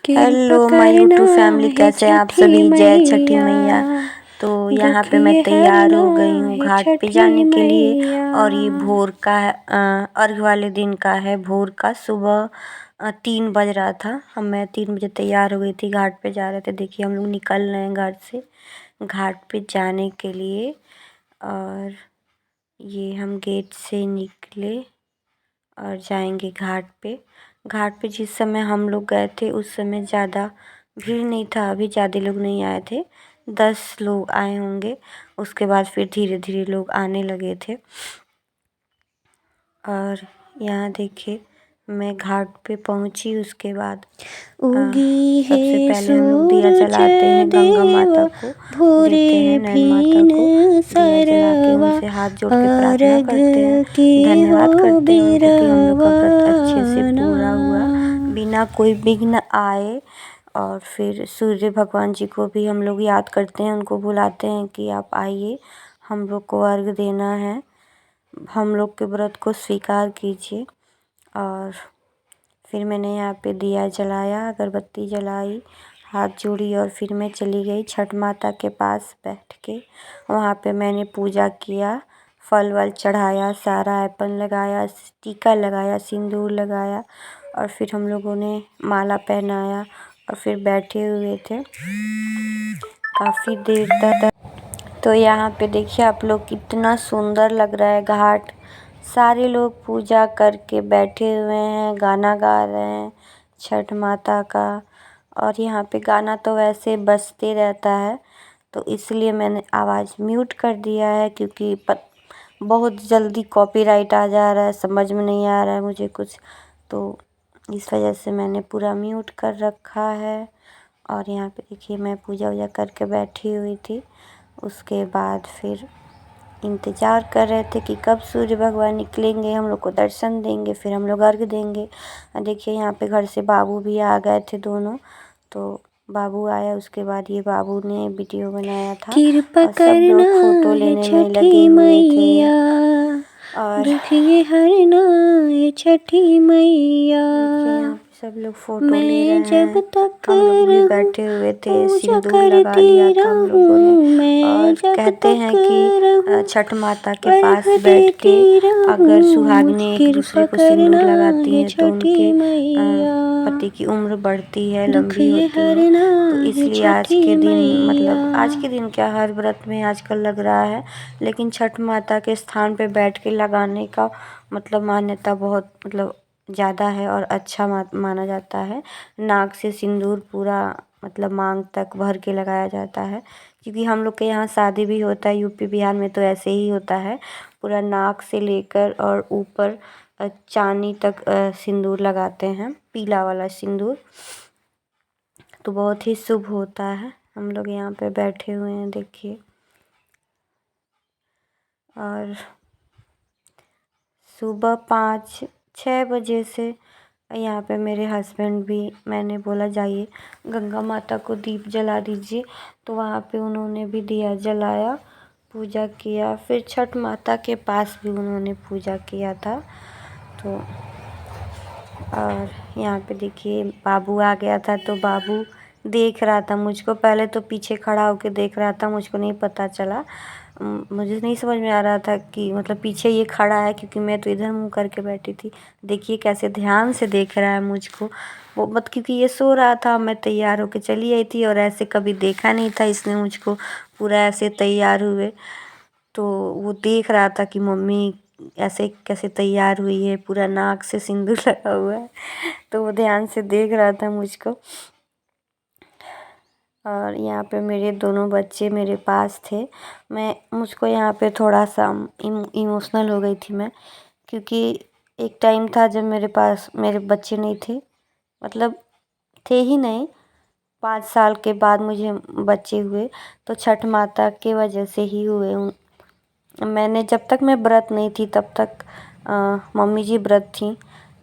कृपा hello my करना YouTube family, है कैसे हैं आप छठी सभी। जय छठी मैया, मैया। तो यहाँ पे मैं दुखिए तैयार हरना हो गई हूँ है घाट पे छठी जाने के लिए। मैया। और ये भोर का है, अर्घ वाले दिन का है। भोर का सुबह 3 बज रहा था। हम मैं 3 बजे तैयार हो गई थी, घाट पे जा रहे थे। देखिए हम लोग निकल रहे हैं घर से घाट पे जाने के लिए। और ये हम गेट से निकले और जाएंगे घाट पे। घाट पे जिस समय हम लोग गए थे उस समय ज़्यादा भीड़ नहीं था, अभी ज़्यादा लोग नहीं आए थे, 10 लोग आए होंगे। उसके बाद फिर धीरे धीरे लोग आने लगे थे। और यहाँ देखिए मैं घाट पे पहुँची। उसके बाद उगी है सबसे पहले हम लोग दिया सूरज जलाते हैं, गंगा माता देवा, को देते हैं, भोरे नैन माता भीन को दिया जला के सरवा, उनसे हाथ जोड़ के प्रार्थना अर्घ करते हैं, की हो धन्यवाद करते हैं उनको कि हम लोग का व्रत अच्छे से बिरवाना। पूरा हुआ, बिना कोई विघ्न आए। और फिर सूर्य भगवान जी को भी हम लोग याद करते हैं, उनको बुलाते हैं कि आप आइए, हम लोग को अर्घ देना है, हम लोग के व्रत को स्वीकार कीजिए। और फिर मैंने यहाँ पे दिया जलाया, अगरबत्ती जलाई, हाथ जोड़ी और फिर मैं चली गई छठ माता के पास। बैठ के वहाँ पे मैंने पूजा किया, फल वल चढ़ाया, सारा ऐपन लगाया, टीका लगाया, सिंदूर लगाया। और फिर हम लोगों ने माला पहनाया और फिर बैठे हुए थे काफ़ी देर तक। तो यहाँ पे देखिए आप लोग, कितना सुंदर लग रहा है घाट। सारे लोग पूजा करके बैठे हुए हैं, गाना गा रहे हैं छठ माता का। और यहाँ पे गाना तो वैसे बजते रहता है, तो इसलिए मैंने आवाज़ म्यूट कर दिया है, क्योंकि बहुत जल्दी कॉपीराइट आ जा रहा है, समझ में नहीं आ रहा है मुझे कुछ, तो इस वजह से मैंने पूरा म्यूट कर रखा है। और यहाँ पे देखिए मैं पूजा वूजा करके बैठी हुई थी। उसके बाद फिर इंतज़ार कर रहे थे कि कब सूर्य भगवान निकलेंगे, हम लोग को दर्शन देंगे, फिर हम लोग अर्घ देंगे। देखिए यहाँ पे घर से बाबू भी आ गए थे दोनों। तो बाबू आया, उसके बाद ये बाबू ने वीडियो बनाया था कृपा और सब करना लोग फ़ोटो है लेने में लगे छठी हुए थे। मैया, और दुखिए हरना है छठी मैया। देखिए यहाँ पे सब लोग फ़ोटो ले मैं रहे जब हैं, तक हम लोग भी रहूं बैठे हुए थे, पूजा सिंदूर लगा लिया करती था हम लोगों ने। रहूं, मैं और जब कहते तक हैं कि रहूं छठ माता के अर्घ पास बैठ के देती अगर रहूं। सुहागिनें एक दूसरे कृपा को करना सिंदूर लगाती है हैं तो छठी उनके मैया, पति की उम्र बढ़ती है, लंबी दुखिए होती है। हरना तो है इसलिए आज छठी के दिन, मैया। मतलब आज के दिन क्या, हर व्रत में आजकल लग रहा है, लेकिन छठ माता के स्थान पे बैठ के लगाने का मतलब मान्यता बहुत मतलब ज़्यादा है और अच्छा माना जाता है। नाक से सिंदूर पूरा मतलब मांग तक भर के लगाया जाता है, क्योंकि हम लोग के यहाँ शादी भी होता है, यूपी बिहार में तो ऐसे ही होता है, पूरा नाक से लेकर और ऊपर चांदी तक सिंदूर लगाते हैं, पीला वाला सिंदूर। तो बहुत ही शुभ होता है। हम लोग यहाँ पे बैठे हुए हैं देखिए। और सुबह 5-6 बजे से यहाँ पे मेरे हस्बैंड भी, मैंने बोला जाइए गंगा माता को दीप जला दीजिए, तो वहाँ पे उन्होंने भी दिया जलाया, पूजा किया। फिर छठ माता के पास भी उन्होंने पूजा किया था। तो और यहाँ पे देखिए बाबू आ गया था, तो बाबू देख रहा था मुझको, पहले तो पीछे खड़ा होकर देख रहा था, मुझको नहीं पता चला, मुझे नहीं समझ में आ रहा था कि मतलब पीछे ये खड़ा है, क्योंकि मैं तो इधर मुंह करके बैठी थी। देखिए कैसे ध्यान से देख रहा है मुझको, वो मत, क्योंकि ये सो रहा था, मैं तैयार होके चली आई थी और ऐसे कभी देखा नहीं था इसने मुझको पूरा ऐसे तैयार हुए। तो वो देख रहा था कि मम्मी ऐसे कैसे तैयार हुई है, पूरा नाक से सिंदूर लगा हुआ है, तो वो ध्यान से देख रहा था मुझको। और यहाँ पे मेरे दोनों बच्चे मेरे पास थे। मुझको यहाँ पे थोड़ा सा इमोशनल हो गई थी मैं, क्योंकि एक टाइम था जब मेरे पास मेरे बच्चे नहीं थे, मतलब थे ही नहीं। 5 साल के बाद मुझे बच्चे हुए, तो छठ माता के वजह से ही हुए। मैंने जब तक मैं व्रत नहीं थी तब तक मम्मी जी व्रत थी,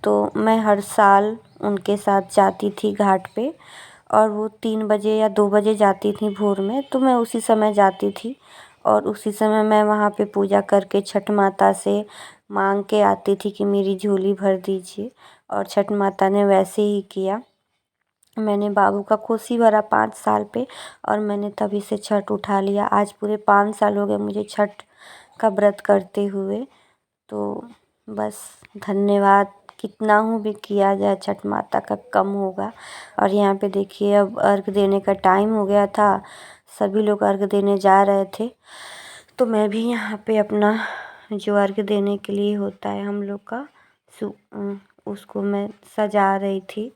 तो मैं हर साल उनके साथ जाती थी घाट पे। और वो 3 बजे या 2 बजे जाती थी भोर में, तो मैं उसी समय जाती थी और उसी समय मैं वहाँ पे पूजा करके छठ माता से मांग के आती थी कि मेरी झोली भर दीजिए। और छठ माता ने वैसे ही किया। मैंने बाबू का खुशी भरा 5 साल पे और मैंने तभी से छठ उठा लिया। आज पूरे 5 साल हो गए मुझे छठ का व्रत करते हुए। तो बस धन्यवाद, कितना हूँ भी किया जाए छठ माता का कम होगा। और यहाँ पे देखिए अब अर्घ देने का टाइम हो गया था, सभी लोग अर्घ देने जा रहे थे, तो मैं भी यहाँ पे अपना जो अर्घ देने के लिए होता है हम लोग का उसको मैं सजा रही थी।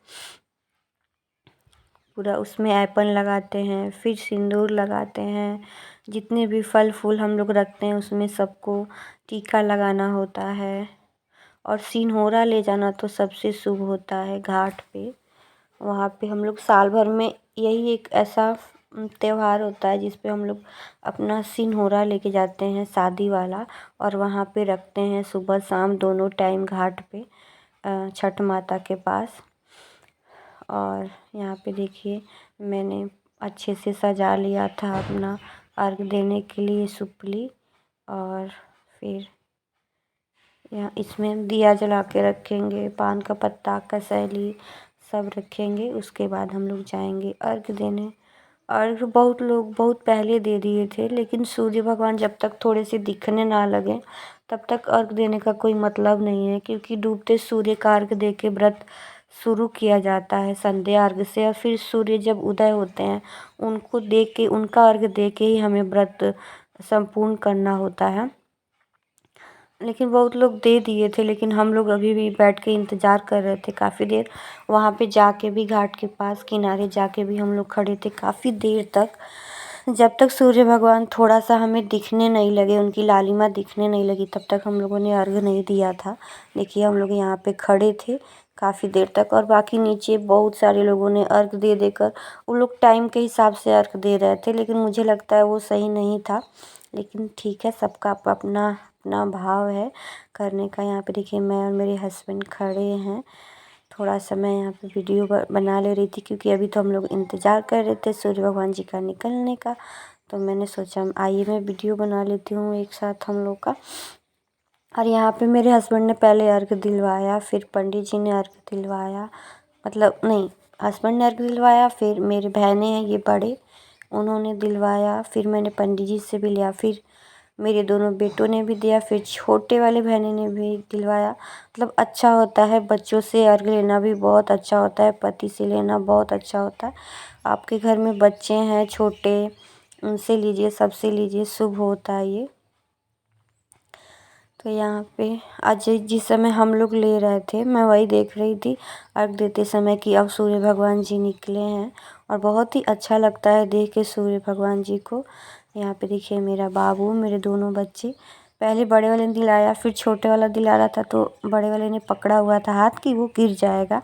पूरा उसमें ऐपन लगाते हैं, फिर सिंदूर लगाते हैं, जितने भी फल फूल हम लोग रखते हैं उसमें सबको टीका लगाना होता है। और सिंहोरा ले जाना तो सबसे शुभ होता है घाट पे। वहाँ पे हम लोग साल भर में यही एक ऐसा त्यौहार होता है जिस पे हम लोग अपना सिंहोरा लेके जाते हैं शादी वाला, और वहाँ पे रखते हैं सुबह शाम दोनों टाइम घाट पे छठ माता के पास। और यहाँ पे देखिए मैंने अच्छे से सजा लिया था अपना अर्घ देने के लिए सुपली, और फिर यहाँ इसमें दिया जला के रखेंगे, पान का पत्ता, कसैली सब रखेंगे। उसके बाद हम लोग जाएंगे अर्घ देने। अर्घ बहुत लोग बहुत पहले दे दिए थे, लेकिन सूर्य भगवान जब तक थोड़े से दिखने ना लगे तब तक अर्घ देने का कोई मतलब नहीं है, क्योंकि डूबते सूर्य का अर्घ दे के व्रत शुरू किया जाता है संध्या अर्घ से। और फिर सूर्य जब उदय होते हैं उनको देख के, उनका अर्घ दे के ही हमें व्रत संपूर्ण करना होता है। लेकिन बहुत लोग दे दिए थे, लेकिन हम लोग अभी भी बैठ के इंतज़ार कर रहे थे काफ़ी देर। वहाँ पे जाके भी घाट के पास किनारे जाके भी हम लोग खड़े थे काफ़ी देर तक, जब तक सूर्य भगवान थोड़ा सा हमें दिखने नहीं लगे, उनकी लालिमा दिखने नहीं लगी, तब तक हम लोगों ने अर्घ नहीं दिया था। देखिए हम लोग यहाँ पे खड़े थे काफ़ी देर तक, और बाकी नीचे बहुत सारे लोगों ने अर्घ दे देकर, वो लोग टाइम के हिसाब से अर्घ दे रहे थे, लेकिन मुझे लगता है वो सही नहीं था। लेकिन ठीक है, सबका अपना अपना भाव है करने का। यहाँ पे देखिए मैं और मेरे हस्बैंड खड़े हैं। थोड़ा सा मैं यहाँ पे वीडियो बना ले रही थी, क्योंकि अभी तो हम लोग इंतज़ार कर रहे थे सूर्य भगवान जी का निकलने का। तो मैंने सोचा आइए मैं वीडियो बना लेती हूँ एक साथ हम लोग का। और यहाँ पे मेरे हस्बैंड ने पहले अर्घ दिलवाया, फिर पंडित जी ने अर्घ दिलवाया, मतलब नहीं, हस्बैंड ने अर्घ दिलवाया, फिर मेरे बहनें हैं ये बड़े, उन्होंने दिलवाया, फिर मैंने पंडित जी से भी लिया, फिर मेरे दोनों बेटों ने भी दिया, फिर छोटे वाले बहनें ने भी दिलवाया। मतलब अच्छा होता है, बच्चों से अर्घ लेना भी बहुत अच्छा होता है, पति से लेना बहुत अच्छा होता है। आपके घर में बच्चे हैं छोटे, उनसे लीजिए, सबसे लीजिए, शुभ होता है ये। तो यहाँ पे आज जिस समय हम लोग ले रहे थे मैं वही देख रही थी अर्घ देते समय कि अब सूर्य भगवान जी निकले हैं, और बहुत ही अच्छा लगता है देख के सूर्य भगवान जी को। यहाँ पे देखिए मेरा बाबू, मेरे दोनों बच्चे, पहले बड़े वाले ने दिलाया, फिर छोटे वाला दिला रहा था, तो बड़े वाले ने पकड़ा हुआ था हाथ कि वो गिर जाएगा।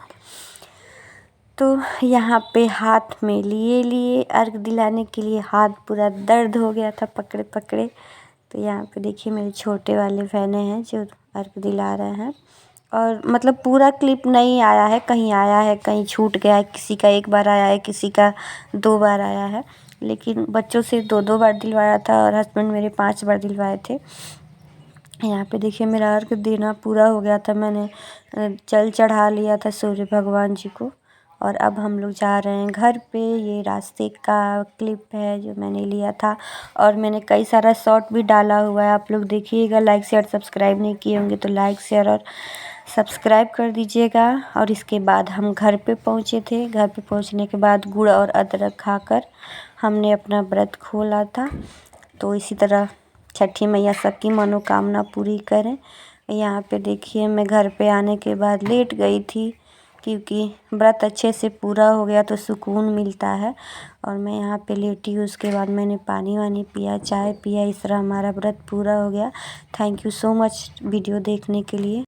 तो यहाँ पे हाथ में लिए लिए अर्घ दिलाने के लिए हाथ पूरा दर्द हो गया था पकड़े पकड़े। तो यहाँ पे देखिए मेरे छोटे वाले बहनें हैं जो अर्घ दिला रहे हैं। और मतलब पूरा क्लिप नहीं आया है, कहीं आया है, कहीं छूट गया है, किसी का 1 बार आया है, किसी का 2 बार आया है, लेकिन बच्चों से 2-2 बार दिलवाया था और हस्बैंड मेरे 5 बार दिलवाए थे। यहाँ पे देखिए मेरा अर्घ देना पूरा हो गया था, मैंने जल चढ़ा लिया था सूर्य भगवान जी को, और अब हम लोग जा रहे हैं घर पे। ये रास्ते का क्लिप है जो मैंने लिया था, और मैंने कई सारा शॉर्ट भी डाला हुआ है, आप लोग देखिएगा। लाइक शेयर सब्सक्राइब नहीं किए होंगे तो लाइक शेयर और सब्सक्राइब कर दीजिएगा। और इसके बाद हम घर पे पहुँचे थे। घर पे पहुँचने के बाद गुड़ और अदरक खाकर हमने अपना व्रत खोला था। तो इसी तरह छठी मैया सबकी मनोकामना पूरी करें। यहाँ पे देखिए मैं घर पे आने के बाद लेट गई थी, क्योंकि व्रत अच्छे से पूरा हो गया तो सुकून मिलता है। और मैं यहाँ पे लेटी हूँ, उसके बाद मैंने पानी वानी पिया, चाय पिया, इस तरह हमारा व्रत पूरा हो गया। Thank you so much video देखने के लिए।